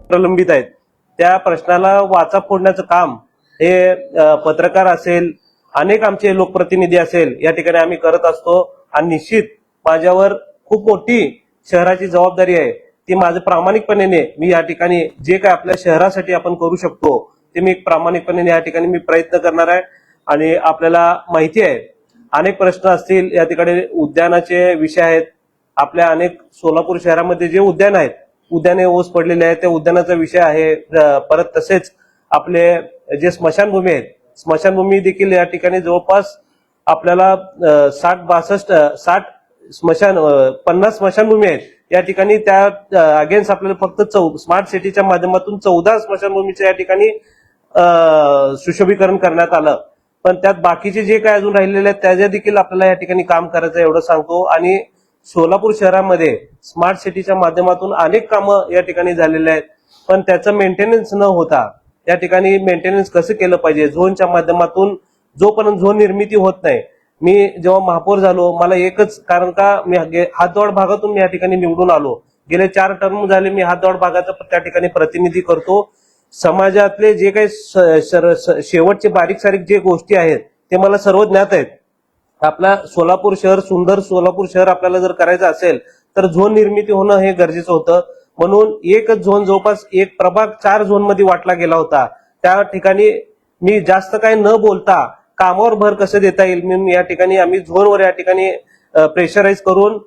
प्रलंबित आहेत त्या प्रश्नाला वाचा फोडण्याचं काम हे पत्रकार असेल, अनेक आमचे लोकप्रतिनिधी असेल या ठिकाणी आम्ही करत असतो। आणि निश्चित माझ्यावर खूप मोठी शहराची जबाबदारी आहे, ती माझं प्रामाणिकपणे मी या ठिकाणी जे काय आपल्या शहरासाठी आपण करू शकतो ते मी प्रामाणिकपणे या ठिकाणी मी प्रयत्न करणार आहे। आणि आपल्याला माहिती आहे अनेक प्रश्न असतील या ठिकाणी, उद्यानाचे विषय आहेत, आपल्या अनेक सोलापूर शहरामध्ये जे उद्यान आहेत, उद्याने ओस पडलेले आहेत, त्या उद्यानाचा विषय आहे। परत तसेच आपले जे स्मशानभूमी आहेत, स्मशानभूमी देखील या ठिकाणी जवळपास आपल्याला 60 स्मशान 50 स्मशानभूमी आहेत या ठिकाणी। त्या अगेन्स्ट आपल्याला फक्त स्मार्ट सिटीच्या माध्यमातून 14 स्मशानभूमीच्या या ठिकाणी सुशोभीकरण करण्यात आलं। पण त्यात बाकीचे जे काय अजून राहिलेले आहेत त्याच्या देखील आपल्याला या ठिकाणी काम करायचं एवढं सांगतो। आणि सोलापूर शहरामध्ये स्मार्ट सिटीच्या माध्यमातून अनेक कामं या ठिकाणी झालेले आहेत, पण त्याचं मेंटेनन्स न होता या ठिकाणी मेंटेनन्स कसं केलं पाहिजे, झोनच्या माध्यमातून जोपर्यंत झोन निर्मिती होत नाही। मी जेव्हा महापौर झालो मला एकच कारण का मी हातदोड भागातून मी या ठिकाणी निवडून आलो, गेले 4 टर्म झाले मी हातदोड भागाचं त्या ठिकाणी प्रतिनिधी करतो। समाजातले जे काही शेवटचे बारीक सारीक जे गोष्टी आहेत ते मला सर्व ज्ञात आहेत। आपला सोलापूर शहर सुंदर सोलापूर शहर आपल्याला जर करायचं असेल तर झोन निर्मिती होणं हे गरजेचं होतं। म्हणून एकच झोन जवळपास एक प्रभाग 4 झोन मध्ये वाटला गेला होता। त्या ठिकाणी मी जास्त काही न बोलता कामावर भर कसं देता येईल म्हणून या ठिकाणी आम्ही झोनवर या ठिकाणी प्रेशराईज करून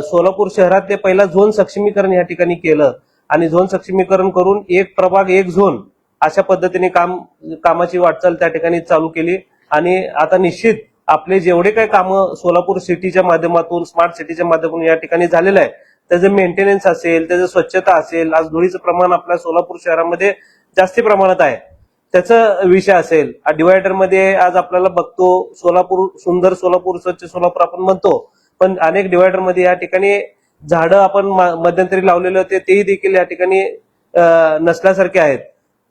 सोलापूर शहरातले पहिला झोन सक्षमीकरण या ठिकाणी केलं। आणि झोन सक्षमीकरण करून एक प्रभाग एक झोन अशा पद्धतीने कामाची वाटचाल त्या ठिकाणी चालू केली। आणि आता निश्चित आपले जेवढे काही कामं सोलापूर सिटीच्या माध्यमातून स्मार्ट सिटीच्या माध्यमातून या ठिकाणी झालेलं आहे त्याचं मेंटेनन्स असेल, त्याचं स्वच्छता असेल, आज धुळीचं प्रमाण आपल्या सोलापूर शहरामध्ये जास्ती प्रमाणात आहे त्याचा विषय असेल, डिवायडर मध्ये आज आपल्याला बघतो सोलापूर सुंदर सोलापूर स्वच्छ सोलापूर आपण म्हणतो, पण अनेक डिवायडर मध्ये या ठिकाणी झाडं आपण मध्यंतरी लावलेले होते तेही देखील या ठिकाणी नसल्यासारखे आहेत।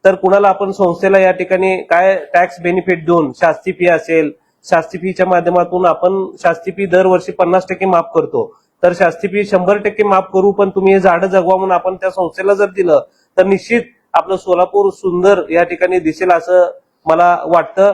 तर कुणाला आपण संस्थेला या ठिकाणी काय टॅक्स बेनिफिट देऊन शास्ती फी असेल, शास्ती फीच्या माध्यमातून आपण शास्ती फी दरवर्षी 50% माफ करतो, तर शास्ती फी 100% माफ करू, पण तुम्ही हे झाडं जगवा म्हणून आपण त्या संस्थेला जर दिलं तर निश्चित आपलं सोलापूर सुंदर या ठिकाणी दिसेल असं मला वाटतं।